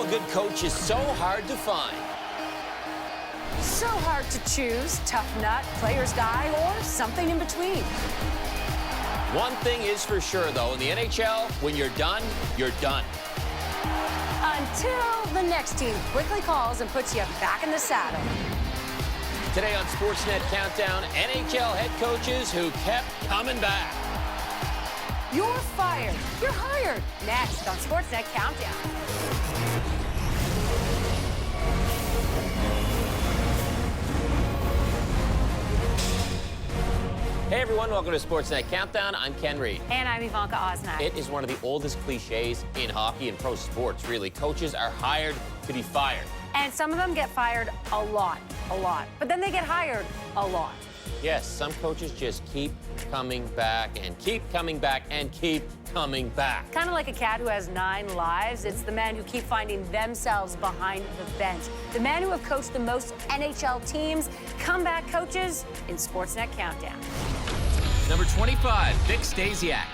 feel-good coach is so hard to find. So hard to choose, tough nut, player's guy, or something in between. One thing is for sure, though, in the NHL, when you're done, you're done. Until the next team quickly calls and puts you back in the saddle. Today on SPORTSNET Countdown, NHL head coaches who kept coming back. You're fired. You're hired. Next on SPORTSNET Countdown. Hey everyone, welcome to SPORTSNET Countdown. I'm Ken Reid. And I'm Evanka Osmak. It is one of the oldest cliches in hockey and pro sports, really. Coaches are hired to be fired. And some of them get fired a lot. But then they get hired a lot. Yes, some coaches just keep coming back and keep coming back and keep coming back. Kind of like a cat who has 9 lives. It's the men who keep finding themselves behind the bench. The men who have coached the most NHL teams, comeback coaches in SPORTSNET Countdown. Number 25, Vic Stasiak.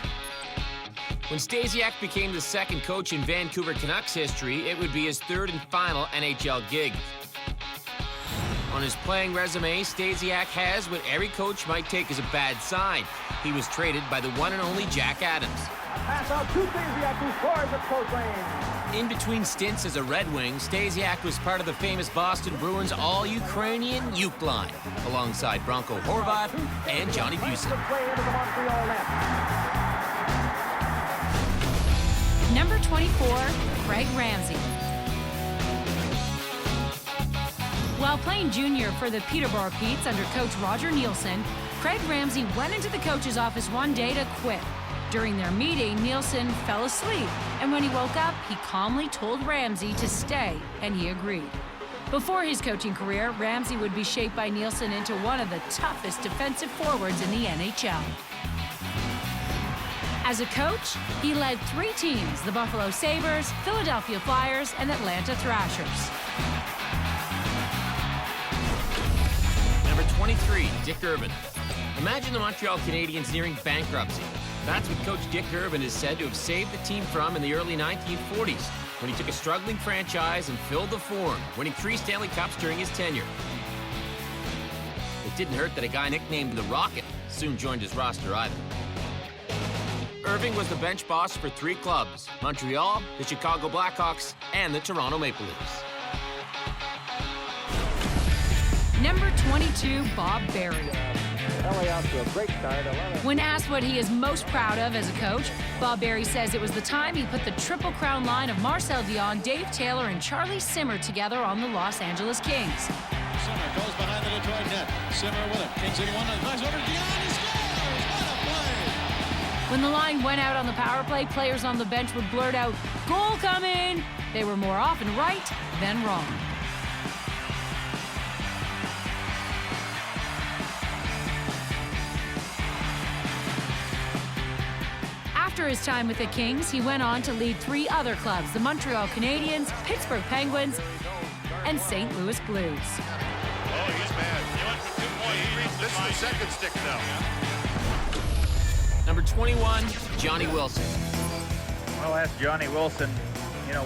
When Stasiak became the second coach in Vancouver Canucks history, it would be his third and final NHL gig. On his playing resume, Stasiak has what every coach might take as a bad sign. He was traded by the one and only Jack Adams. Pass out to Stasiak, who scores at close range. In between stints as a Red Wing, Stasiak was part of the famous Boston Bruins all-Ukrainian Uke line, alongside Bronko Horvat and Johnny Busen. Number 24, Craig Ramsay. While playing junior for the Peterborough Petes under coach Roger Nielsen, Craig Ramsay went into the coach's office one day to quit. During their meeting, Nielsen fell asleep, and when he woke up, he calmly told Ramsay to stay, and he agreed. Before his coaching career, Ramsay would be shaped by Nielsen into one of the toughest defensive forwards in the NHL. As a coach, he led 3 teams, the Buffalo Sabres, Philadelphia Flyers, and Atlanta Thrashers. Number 23, Dick Irvin. Imagine the Montreal Canadiens nearing bankruptcy. That's what Coach Dick Irvin is said to have saved the team from in the early 1940s, when he took a struggling franchise and filled the form, winning 3 Stanley Cups during his tenure. It didn't hurt that a guy nicknamed the Rocket soon joined his roster either. Irving was the bench boss for 3 clubs: Montreal, the Chicago Blackhawks, and the Toronto Maple Leafs. Number 22, Bob Berry. LA out to a great start. When asked what he is most proud of as a coach, Bob Berry says it was the time he put the Triple Crown line of Marcel Dion, Dave Taylor, and Charlie Simmer together on the Los Angeles Kings. Simmer goes behind the Detroit net. Simmer with it. Kings in one. Nice over Dion. He scores! What a play! When the line went out on the power play, players on the bench would blurt out, "Goal coming!" They were more often right than wrong. After his time with the Kings, he went on to lead 3 other clubs, the Montreal Canadiens, Pittsburgh Penguins, and St. Louis Blues. Oh, he's mad. He went for 2 points. This is the second stick now. Number 21, Johnny Wilson. Well, ask Johnny Wilson,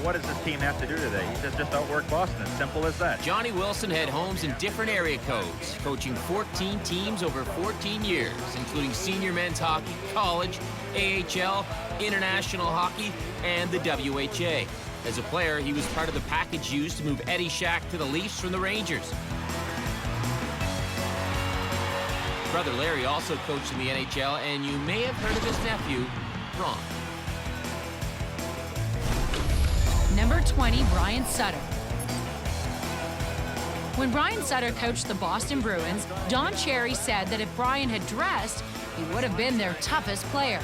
what does this team have to do today? He says just outwork Boston. It's simple as that. Johnny Wilson had homes in different area codes, coaching 14 teams over 14 years, including senior men's hockey, college, AHL, international hockey, and the WHA. As a player, he was part of the package used to move Eddie Shack to the Leafs from the Rangers. Brother Larry also coached in the NHL, and you may have heard of his nephew, Ron. Number 20, Brian Sutter. When Brian Sutter coached the Boston Bruins, Don Cherry said that if Brian had dressed, he would have been their toughest player.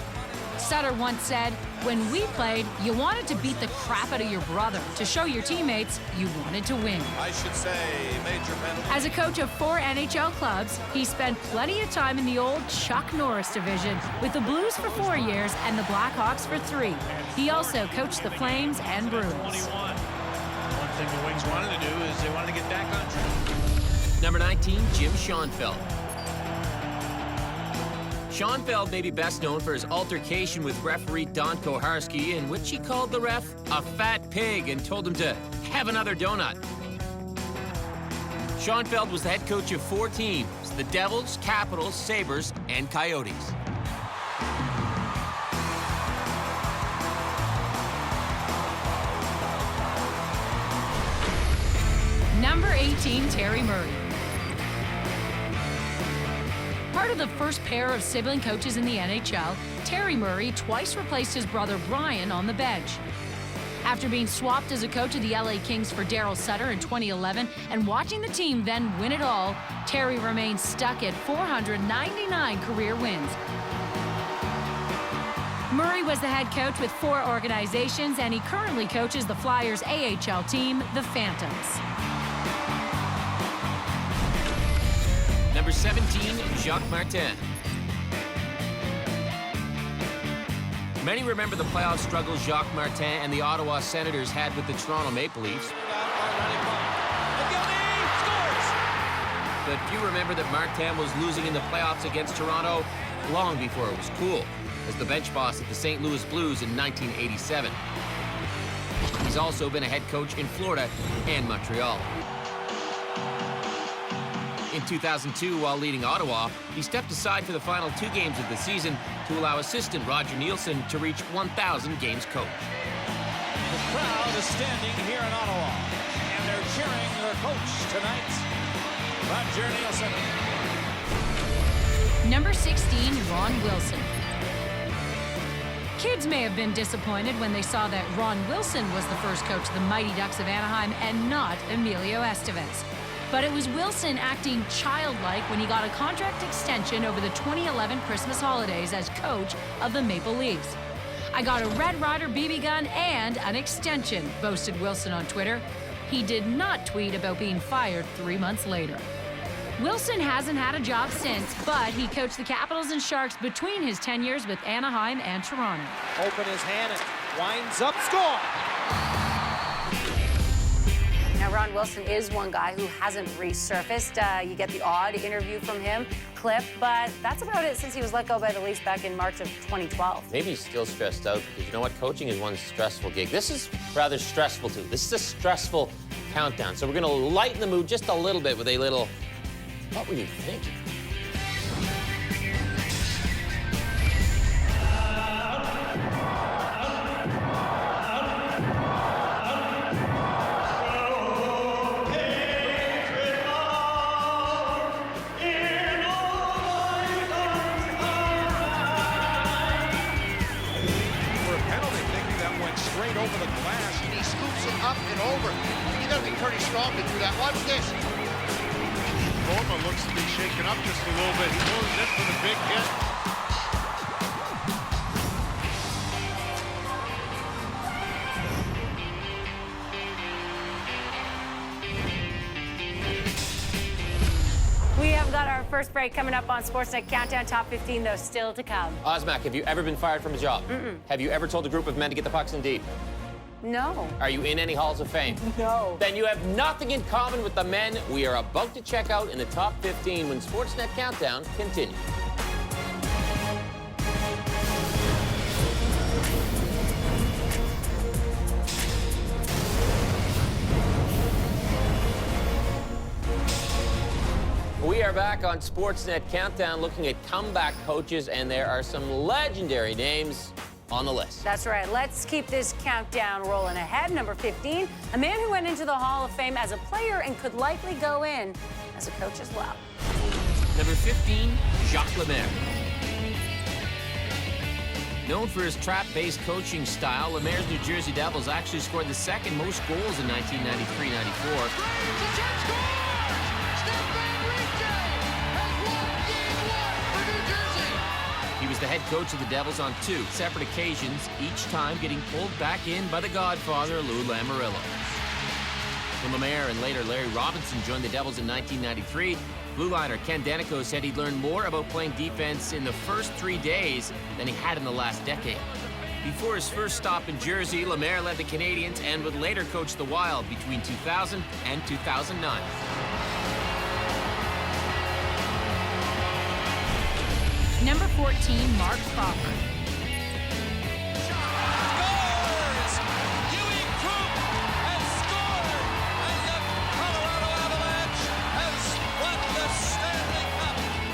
Sutter once said, "When we played, you wanted to beat the crap out of your brother to show your teammates you wanted to win." I should say major penalty. As a coach of 4 NHL clubs, he spent plenty of time in the old Chuck Norris division with the Blues for 4 years and the Blackhawks for 3. He also coached the Flames and Bruins. 21. One thing the Wings wanted to do is they wanted to get back on track. Number 19, Jim Schoenfeld. Schoenfeld may be best known for his altercation with referee Don Koharski, in which he called the ref a fat pig and told him to have another donut. Schoenfeld was the head coach of 4 teams: the Devils, Capitals, Sabres, and Coyotes. Number 18, Terry Murray. Part of the first pair of sibling coaches in the NHL, Terry Murray twice replaced his brother Brian on the bench. After being swapped as a coach of the LA Kings for Daryl Sutter in 2011 and watching the team then win it all, Terry remains stuck at 499 career wins. Murray was the head coach with 4 organizations, and he currently coaches the Flyers' AHL team, the Phantoms. Number 17, Jacques Martin. Many remember the playoff struggles Jacques Martin and the Ottawa Senators had with the Toronto Maple Leafs. But few remember that Martin was losing in the playoffs against Toronto long before it was cool, as the bench boss at the St. Louis Blues in 1987. He's also been a head coach in Florida and Montreal. In 2002, while leading Ottawa, he stepped aside for the final 2 games of the season to allow assistant Roger Nielsen to reach 1,000 games coach. The crowd is standing here in Ottawa, and they're cheering their coach tonight, Roger Nielsen. Number 16, Ron Wilson. Kids may have been disappointed when they saw that Ron Wilson was the first coach of the Mighty Ducks of Anaheim and not Emilio Estevez. But it was Wilson acting childlike when he got a contract extension over the 2011 Christmas holidays as coach of the Maple Leafs. "I got a Red Ryder BB gun and an extension," boasted Wilson on Twitter. He did not tweet about being fired 3 months later. Wilson hasn't had a job since, but he coached the Capitals and Sharks between his tenures with Anaheim and Toronto. Open his hand and winds up, score! Now, Ron Wilson is one guy who hasn't resurfaced. You get the odd interview from him, clip, but that's about it since he was let go by the Leafs back in March of 2012. Maybe he's still stressed out because you know what? Coaching is one stressful gig. This is rather stressful, too. This is a stressful countdown. So we're going to lighten the mood just a little bit with a little, what were you thinking? Over the glass, and he scoops it up and over. You got to be pretty strong to do that. Watch this. Norma looks to be shaken up just a little bit. He goes in for the big hit. We have got our first break coming up on Sportsnet Countdown. Top 15, though, still to come. Osmak, have you ever been fired from a job? Have you ever told a group of men to get the pucks in deep? No. Are you in any halls of fame? No. Then you have nothing in common with the men we are about to check out in the top 15 when Sportsnet Countdown continues. We are back on Sportsnet Countdown looking at comeback coaches, and there are some legendary names on the list. That's right. Let's keep this countdown rolling ahead. Number 15, a man who went into the Hall of Fame as a player and could likely go in as a coach as well. Number 15, Jacques Lemaire. Known for his trap-based coaching style, Lemaire's New Jersey Devils actually scored the second most goals in 1993-94. He was the head coach of the Devils on 2 separate occasions, each time getting pulled back in by the Godfather, Lou Lamoriello. When Lemaire and later Larry Robinson joined the Devils in 1993, blue liner Ken Danico said he'd learned more about playing defense in the first 3 days than he had in the last decade. Before his first stop in Jersey, Lemaire led the Canadiens and would later coach the Wild between 2000 and 2009. Number 14, Mark Crawford.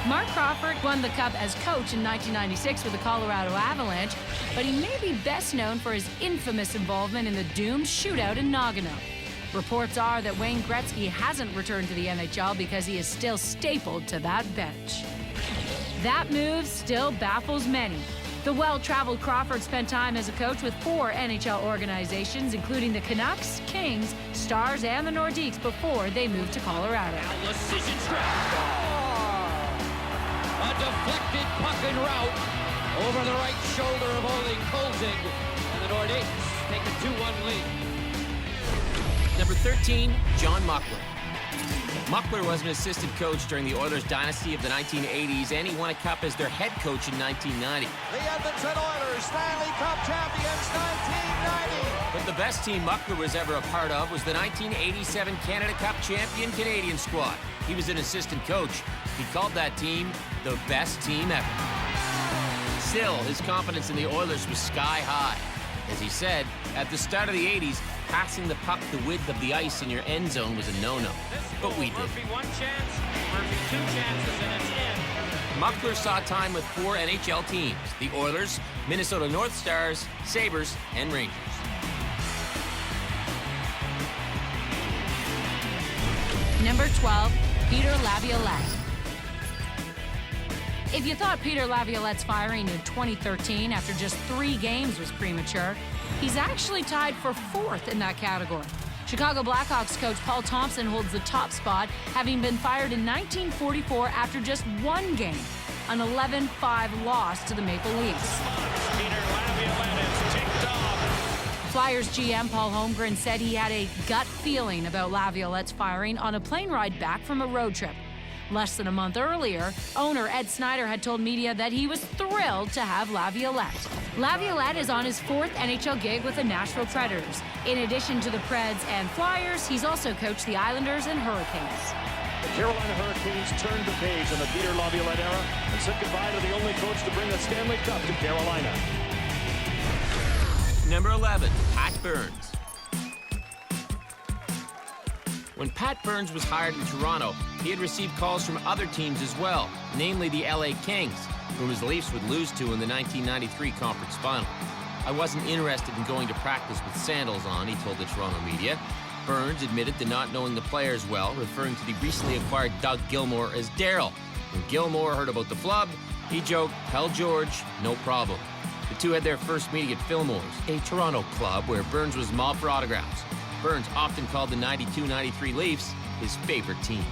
Mark Crawford won the Cup as coach in 1996 with the Colorado Avalanche, but he may be best known for his infamous involvement in the doomed shootout in Nagano. Reports are that Wayne Gretzky hasn't returned to the NHL because he is still stapled to that bench. That move still baffles many. The well-traveled Crawford spent time as a coach with 4 NHL organizations, including the Canucks, Kings, Stars, and the Nordiques before they moved to Colorado. A deflected puck en route over the right shoulder of Ole Kolzig, and the Nordiques take a 2-1 lead. Number 13, John Muckler. Muckler was an assistant coach during the Oilers dynasty of the 1980s, and he won a cup as their head coach in 1990. The Edmonton Oilers, Stanley Cup champions, 1990. But the best team Muckler was ever a part of was the 1987 Canada Cup champion Canadian squad. He was an assistant coach. He called that team the best team ever. Still, his confidence in the Oilers was sky high. As he said, at the start of the 80s, passing the puck the width of the ice in your end zone was a no-no. But we did. Murphy 1 chance, Murphy 2 chances, and it's in. Muckler saw time with 4 NHL teams: the Oilers, Minnesota North Stars, Sabres, and Rangers. Number 12, Peter Laviolette. If you thought Peter Laviolette's firing in 2013 after just 3 games was premature, he's actually tied for 4th in that category. Chicago Blackhawks coach Paul Thompson holds the top spot, having been fired in 1944 after just 1 game, an 11-5 loss to the Maple Leafs. Peter Laviolette is ticked off. Flyers GM Paul Holmgren said he had a gut feeling about Laviolette's firing on a plane ride back from a road trip. Less than a month earlier, owner Ed Snyder had told media that he was thrilled to have Laviolette. Laviolette is on his 4th NHL gig with the Nashville Predators. In addition to the Preds and Flyers, he's also coached the Islanders and Hurricanes. The Carolina Hurricanes turned the page on the Peter Laviolette era and said goodbye to the only coach to bring a Stanley Cup to Carolina. Number 11, Pat Burns. When Pat Burns was hired in Toronto, he had received calls from other teams as well, namely the LA Kings, whom his Leafs would lose to in the 1993 conference final. I wasn't interested in going to practice with sandals on, he told the Toronto media. Burns admitted to not knowing the players well, referring to the recently acquired Doug Gilmour as Daryl. When Gilmour heard about the flub, he joked, "Tell George, no problem." The two had their first meeting at Fillmore's, a Toronto club where Burns was mobbed for autographs. Burns often called the 92-93 Leafs his favorite team.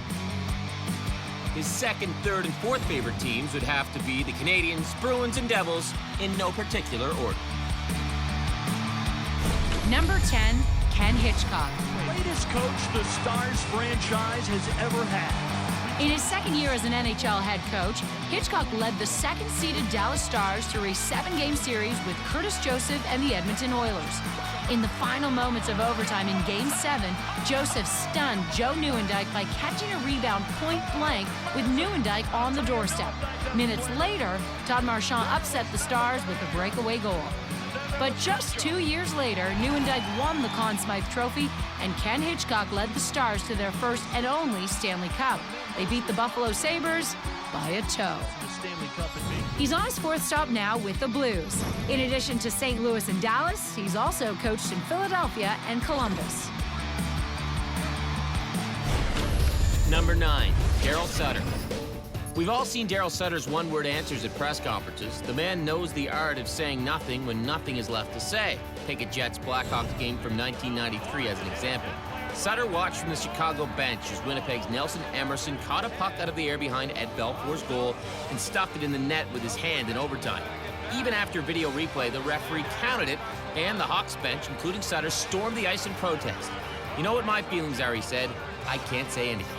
His second, third, and fourth favorite teams would have to be the Canadiens, Bruins, and Devils in no particular order. Number 10, Ken Hitchcock. Greatest coach the Stars franchise has ever had. In his second year as an NHL head coach, Hitchcock led the second-seeded Dallas Stars through a 7-game series with Curtis Joseph and the Edmonton Oilers. In the final moments of overtime in Game 7, Joseph stunned Joe Nieuwendyk by catching a rebound point-blank with Nieuwendyk on the doorstep. Minutes later, Todd Marchand upset the Stars with a breakaway goal. But just 2 years later, Nieuwendyk won the Conn Smythe Trophy, and Ken Hitchcock led the Stars to their first and only Stanley Cup. They beat the Buffalo Sabres by a toe. He's on his 4th stop now with the Blues. In addition to St. Louis and Dallas, he's also coached in Philadelphia and Columbus. Number 9, Daryl Sutter. We've all seen Daryl Sutter's one-word answers at press conferences. The man knows the art of saying nothing when nothing is left to say. Take a Jets-Blackhawks game from 1993 as an example. Sutter watched from the Chicago bench as Winnipeg's Nelson Emerson caught a puck out of the air behind Ed Belfour's goal and stuffed it in the net with his hand in overtime. Even after video replay, the referee counted it, and the Hawks bench, including Sutter, stormed the ice in protest. "You know what my feelings are," he said. "I can't say anything."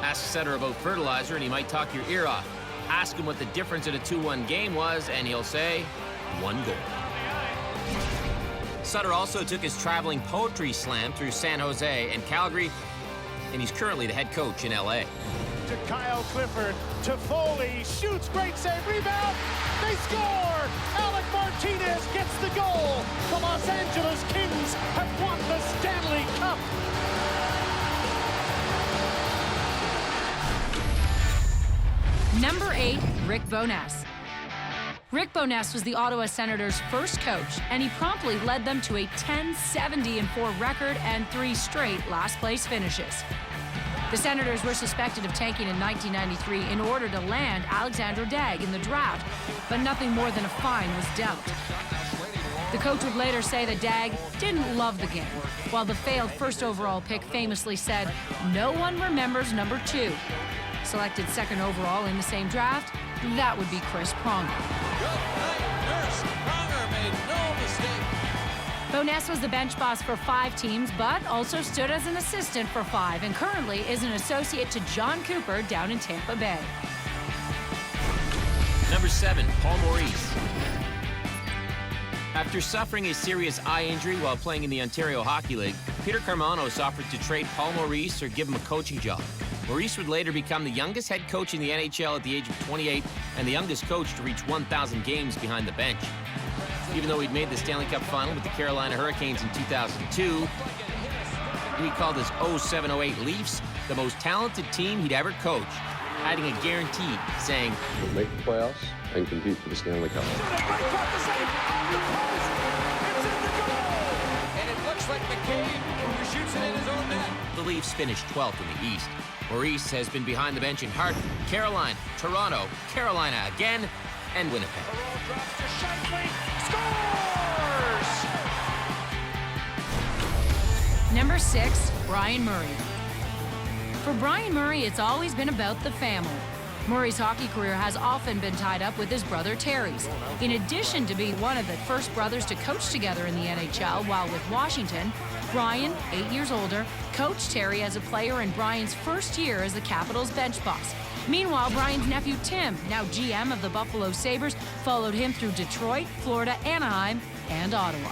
Ask Sutter about fertilizer and he might talk your ear off. Ask him what the difference in a 2-1 game was and he'll say, 1 goal. Sutter also took his traveling poetry slam through San Jose and Calgary, and he's currently the head coach in LA. to Kyle Clifford. Toffoli shoots, great save, rebound. They score! Alec Martinez gets the goal. The Los Angeles Kings have won the Stanley Cup. Number 8, Rick Bowness. Rick Bowness was the Ottawa Senators' first coach, and he promptly led them to a 10-70-4 record and 3 straight last-place finishes. The Senators were suspected of tanking in 1993 in order to land Alexandre Daigle in the draft, but nothing more than a fine was dealt. The coach would later say that Daigle didn't love the game, while the failed first overall pick famously said, "No one remembers number 2. Selected second overall in the same draft, that would be Chris Pronger. Good night, nurse. Pronger made no mistake. Bowness was the bench boss for 5 teams, but also stood as an assistant for 5, and currently is an associate to John Cooper down in Tampa Bay. Number 7, Paul Maurice. After suffering a serious eye injury while playing in the Ontario Hockey League, Peter Carmanos offered to trade Paul Maurice or give him a coaching job. Maurice would later become the youngest head coach in the NHL at the age of 28 and the youngest coach to reach 1,000 games behind the bench. Even though he'd made the Stanley Cup final with the Carolina Hurricanes in 2002, he called his 07-08 Leafs the most talented team he'd ever coached, adding a guarantee, saying, "We'll make the playoffs and compete for the Stanley Cup." And it looks like McCabe who shoots it in his own net. The Leafs finished 12th in the East. Maurice has been behind the bench in Hartford, Carolina, Toronto, Carolina again, and Winnipeg. Drops to Scheifele, scores! Number 6, Brian Murray. For Brian Murray, it's always been about the family. Murray's hockey career has often been tied up with his brother Terry's. In addition to being one of the first brothers to coach together in the NHL while with Washington, Brian, 8 years older, coached Terry as a player in Brian's first year as the Capitals bench boss. Meanwhile, Brian's nephew Tim, now GM of the Buffalo Sabres, followed him through Detroit, Florida, Anaheim, and Ottawa.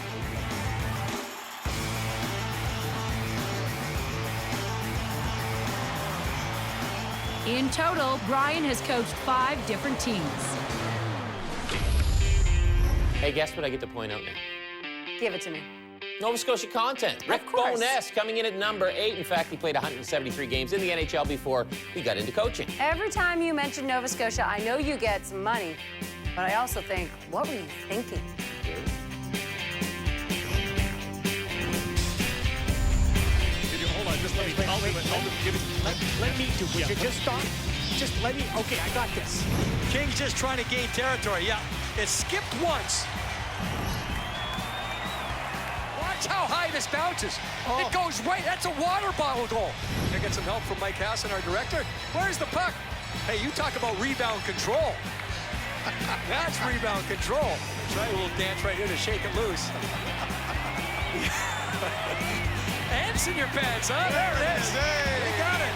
In total, Brian has coached 5 different teams. Hey, guess what I get to point out now? Give it to me. Nova Scotia content. Rick course. Bowness coming in at number 8. In fact, he played 173 games in the NHL before he got into coaching. Every time you mention Nova Scotia, I know you get some money, but I also think, what were you thinking? Hold on, just let me. Let me do it. Would you just stop? Just let me. Okay, I got this. King's just trying to gain territory. Yeah, it skipped once. Watch how high this bounces. It goes right. That's a water bottle goal. Can I get some help from Mike Hassan, our director? Where's the puck? Hey, you talk about rebound control. That's rebound control. Try a little dance right here to shake it loose. Ants in your pants, huh? There it is. Hey. You got it.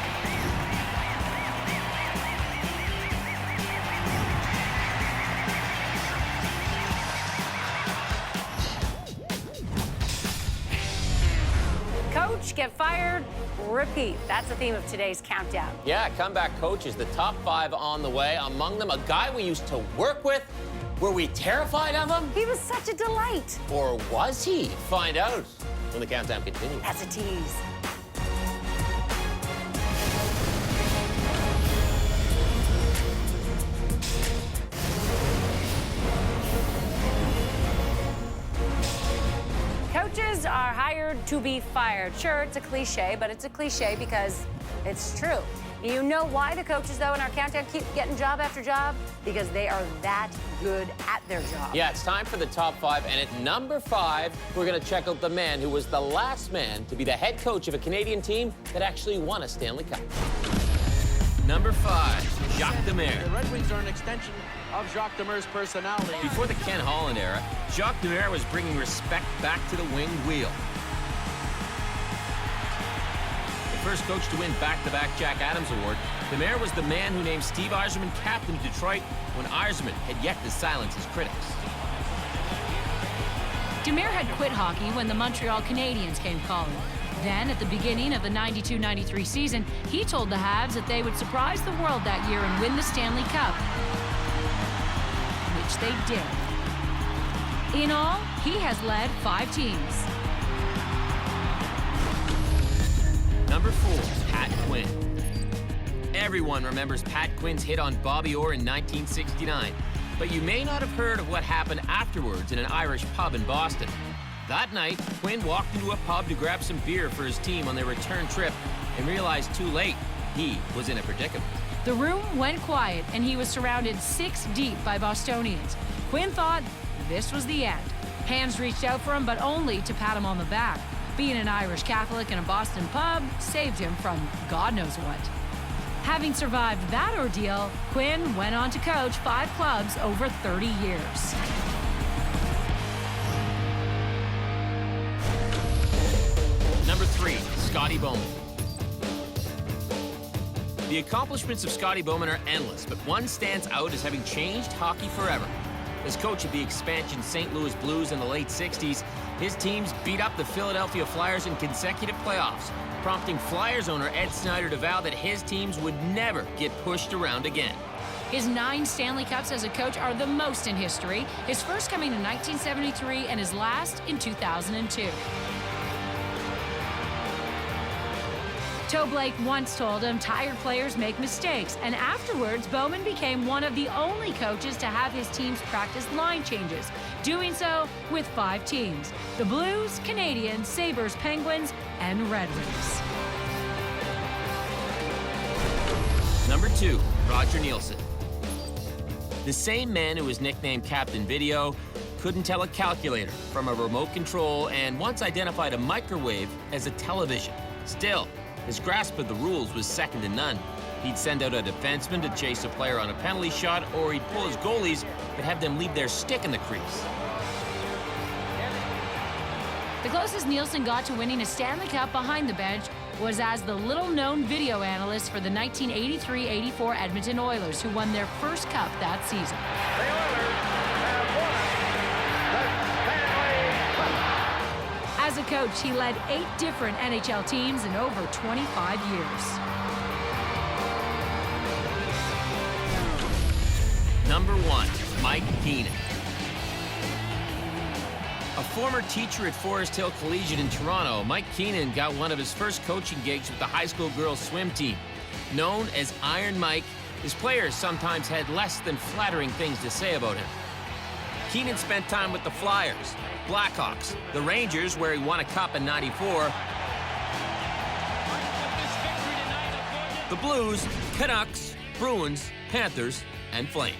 Coach, get fired, repeat. That's the theme of today's countdown. Yeah, comeback coaches, the top 5 on the way. Among them, a guy we used to work with. Were we terrified of him? He was such a delight. Or was he? Find out when the countdown continues. That's a tease. Coaches are hired to be fired. Sure, it's a cliche, but it's a cliche because it's true. You know why the coaches, though, in our countdown keep getting job after job? Because they are that good at their job. Yeah, it's time for the top 5, and at number 5, we're going to check out the man who was the last man to be the head coach of a Canadian team that actually won a Stanley Cup. Number 5, Jacques Demers. The Red Wings are an extension of Jacques Demers' personality. Before the Ken Holland era, Jacques Demers was bringing respect back to the winged wheel. The first coach to win back-to-back Jack Adams Award, Demers was the man who named Steve Yzerman captain of Detroit when Yzerman had yet to silence his critics. Demers had quit hockey when the Montreal Canadiens came calling. Then, at the beginning of the 92-93 season, he told the Habs that they would surprise the world that year and win the Stanley Cup, which they did. In all, he has led 5 teams. Number 4, Pat Quinn. Everyone remembers Pat Quinn's hit on Bobby Orr in 1969, but you may not have heard of what happened afterwards in an Irish pub in Boston. That night, Quinn walked into a pub to grab some beer for his team on their return trip and realized too late he was in a predicament. The room went quiet, and he was surrounded 6 deep by Bostonians. Quinn thought this was the end. Hands reached out for him, but only to pat him on the back. Being an Irish Catholic in a Boston pub saved him from God knows what. Having survived that ordeal, Quinn went on to coach 5 clubs over 30 years. Number 3, Scotty Bowman. The accomplishments of Scotty Bowman are endless, but one stands out as having changed hockey forever. As coach of the expansion St. Louis Blues in the late 60s, his teams beat up the Philadelphia Flyers in consecutive playoffs, prompting Flyers owner Ed Snyder to vow that his teams would never get pushed around again. His 9 Stanley Cups as a coach are the most in history, his first coming in 1973 and his last in 2002. Toe Blake once told him tired players make mistakes, and afterwards Bowman became one of the only coaches to have his teams practice line changes, doing so with 5 teams: the Blues, Canadiens, Sabres, Penguins, and Red Wings. Number 2, Roger Nielsen. The same man who was nicknamed Captain Video couldn't tell a calculator from a remote control and once identified a microwave as a television. Still, his grasp of the rules was second to none. He'd send out a defenseman to chase a player on a penalty shot, or he'd pull his goalies and have them leave their stick in the crease. The closest Nielsen got to winning a Stanley Cup behind the bench was as the little-known video analyst for the 1983-84 Edmonton Oilers, who won their first cup that season. The Oilers have won the Stanley Cup. As a coach, he led 8 different NHL teams in over 25 years. Number 1, Mike Keenan. A former teacher at Forest Hill Collegiate in Toronto, Mike Keenan got one of his first coaching gigs with the high school girls swim team. Known as Iron Mike, his players sometimes had less than flattering things to say about him. Keenan spent time with the Flyers, Blackhawks, the Rangers, where he won a cup in '94, the Blues, Canucks, Bruins, Panthers, and Flames.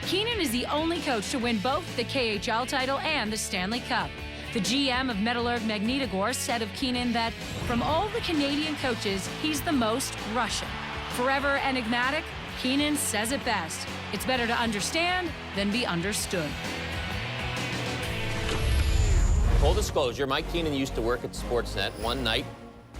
Keenan is the only coach to win both the KHL title and the Stanley Cup. The GM of Metallurg Magnitogorsk said of Keenan that from all the Canadian coaches, he's the most Russian. Forever enigmatic, Keenan says it best: it's better to understand than be understood. Full disclosure, Mike Keenan used to work at SPORTSNET. One night,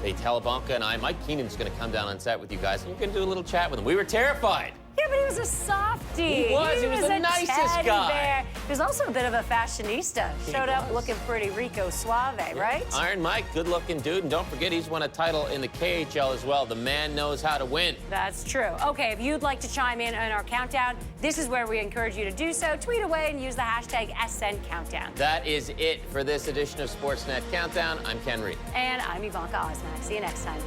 they tell Evanka and I, Mike Keenan's going to come down on set with you guys, and you're going to do a little chat with him. We were terrified. Yeah, but he was a softie. He was the nicest teddy guy. Bear. He was also a bit of a fashionista. Showed up looking pretty Rico Suave, right? Iron Mike, good-looking dude, and don't forget he's won a title in the KHL as well. The man knows how to win. That's true. Okay, if you'd like to chime in on our countdown, this is where we encourage you to do so. Tweet away and use the hashtag SNCountdown. That is it for this edition of Sportsnet Countdown. I'm Ken Reid. And I'm Evanka Osmak. See you next time.